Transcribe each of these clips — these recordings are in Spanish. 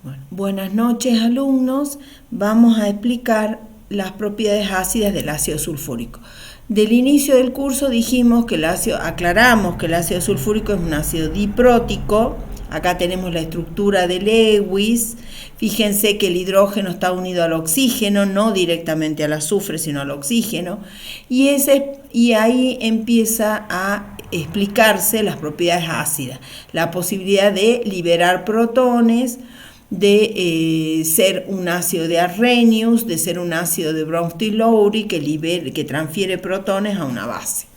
Bueno, buenas noches, alumnos. Vamos a explicar las propiedades ácidas del ácido sulfúrico. Del inicio del curso aclaramos que el ácido sulfúrico es un ácido diprótico. Acá tenemos la estructura de Lewis. Fíjense que el hidrógeno está unido al oxígeno, no directamente al azufre, sino al oxígeno. Y ahí empieza a explicarse las propiedades ácidas. La posibilidad de liberar protones, de ser un ácido de Arrhenius, de ser un ácido de Bronsted-Lowry que transfiere protones a una base.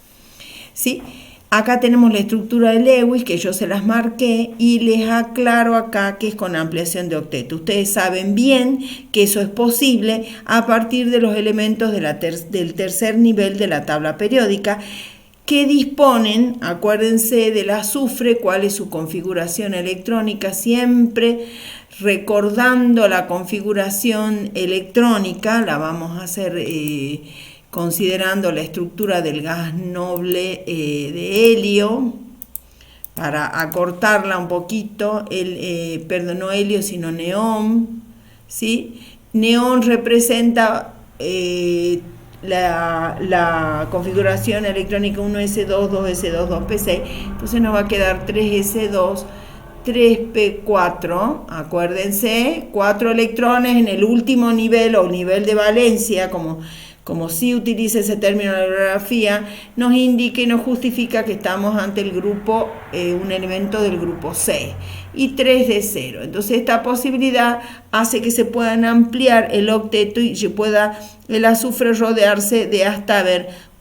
¿Sí? Acá tenemos la estructura de Lewis, que yo se las marqué, y les aclaro acá que es con ampliación de octeto. Ustedes saben bien que eso es posible a partir de los elementos del tercer nivel de la tabla periódica, que disponen, acuérdense, del azufre, cuál es su configuración electrónica, siempre recordando la configuración electrónica. La vamos a hacer considerando la estructura del gas noble de helio, para acortarla un poquito, perdón, no helio sino neón, ¿sí? Neón representa la configuración electrónica 1s2, 2s2, 2p6, entonces nos va a quedar 3s2, 3p4, acuérdense, 4 electrones en el último nivel o nivel de valencia, como sí utiliza ese término en la bibliografía, nos indica y nos justifica que estamos ante el grupo, un elemento del grupo 6, y 3 de 0. Entonces esta posibilidad hace que se puedan ampliar el octeto y pueda el azufre rodearse de hasta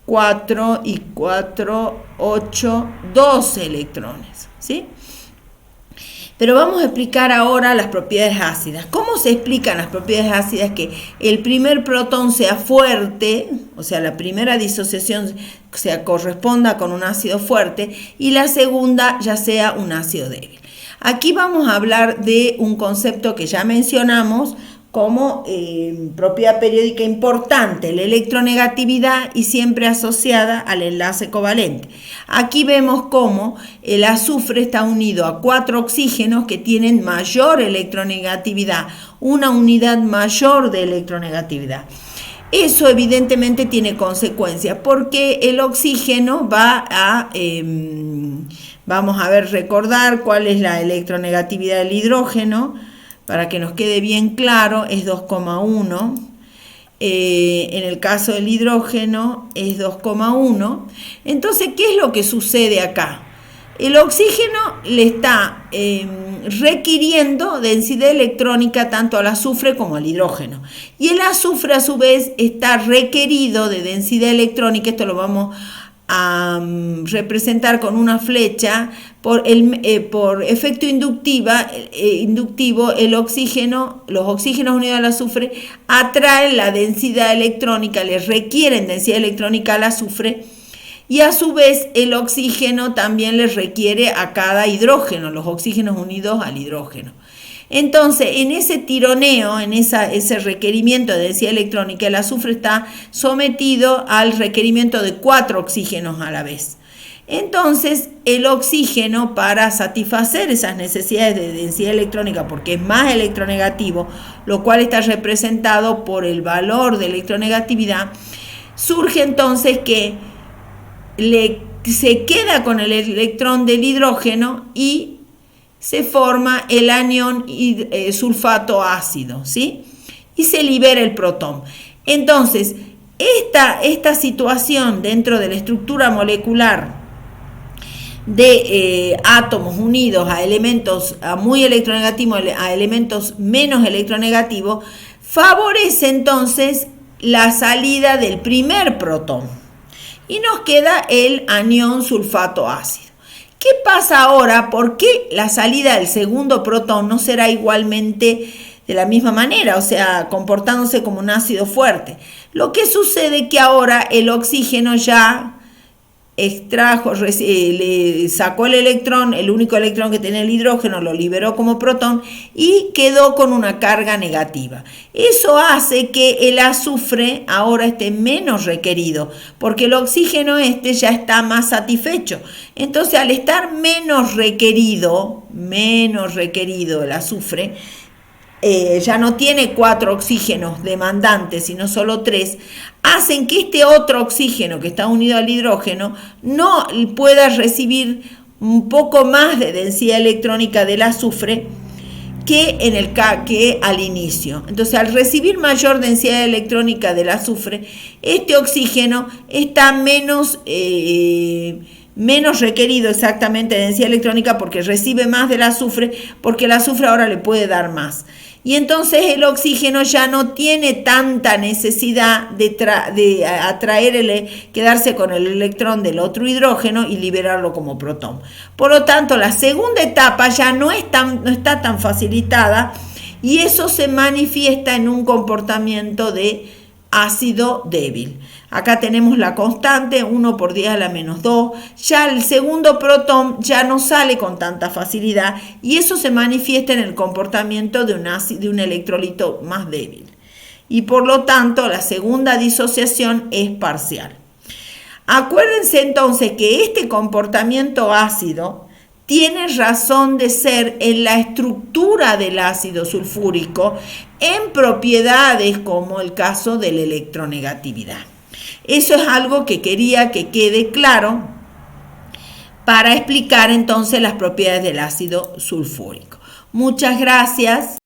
4 y 4, 8, 12 electrones, ¿sí? Pero vamos a explicar ahora las propiedades ácidas. ¿Cómo se explican las propiedades ácidas? Que el primer protón sea fuerte, o sea, la primera disociación corresponda con un ácido fuerte, y la segunda ya sea un ácido débil. Aquí vamos a hablar de un concepto que ya mencionamos como propiedad periódica importante, la electronegatividad, y siempre asociada al enlace covalente. Aquí vemos cómo el azufre está unido a 4 oxígenos que tienen mayor electronegatividad, una unidad mayor de electronegatividad. Eso evidentemente tiene consecuencias, porque el oxígeno vamos a recordar cuál es la electronegatividad del hidrógeno, para que nos quede bien claro, es 2,1. En el caso del hidrógeno es 2,1. Entonces, ¿qué es lo que sucede acá? El oxígeno le está requiriendo densidad electrónica tanto al azufre como al hidrógeno. Y el azufre, a su vez, está requerido de densidad electrónica. Esto lo vamos a representar con una flecha. Por efecto inductivo, los oxígenos unidos al azufre atraen la densidad electrónica, les requieren densidad electrónica al azufre, y a su vez el oxígeno también les requiere a cada hidrógeno, los oxígenos unidos al hidrógeno. Entonces, en ese tironeo, en ese requerimiento de densidad electrónica, el azufre está sometido al requerimiento de 4 oxígenos a la vez. Entonces, el oxígeno, para satisfacer esas necesidades de densidad electrónica, porque es más electronegativo, lo cual está representado por el valor de electronegatividad, surge entonces que se queda con el electrón del hidrógeno y se forma el anión sulfato ácido, ¿sí? Y se libera el protón. Entonces, esta situación dentro de la estructura molecular de átomos unidos a elementos muy electronegativos, a elementos menos electronegativos, favorece entonces la salida del primer protón. Y nos queda el anión sulfato ácido. ¿Qué pasa ahora? ¿Por qué la salida del segundo protón no será igualmente de la misma manera, o sea, comportándose como un ácido fuerte? Lo que sucede es que ahora el oxígeno ya le sacó el electrón, el único electrón que tenía el hidrógeno, lo liberó como protón y quedó con una carga negativa. Eso hace que el azufre ahora esté menos requerido, porque el oxígeno ya está más satisfecho. Entonces, al estar menos requerido el azufre, ya no tiene 4 oxígenos demandantes, sino solo 3, hacen que este otro oxígeno que está unido al hidrógeno no pueda recibir un poco más de densidad electrónica del azufre que al inicio. Entonces, al recibir mayor densidad electrónica del azufre, este oxígeno está menos requerido exactamente de densidad electrónica porque recibe más del azufre, porque el azufre ahora le puede dar más. Y entonces el oxígeno ya no tiene tanta necesidad de quedarse con el electrón del otro hidrógeno y liberarlo como protón. Por lo tanto, la segunda etapa ya no está tan facilitada y eso se manifiesta en un comportamiento de ácido débil. Acá tenemos la constante 1 por 10 a la menos 2. Ya el segundo protón ya no sale con tanta facilidad y eso se manifiesta en el comportamiento de un electrolito más débil. Y por lo tanto, la segunda disociación es parcial. Acuérdense entonces que este comportamiento ácido tiene razón de ser en la estructura del ácido sulfúrico en propiedades como el caso de la electronegatividad. Eso es algo que quería que quede claro para explicar entonces las propiedades del ácido sulfúrico. Muchas gracias.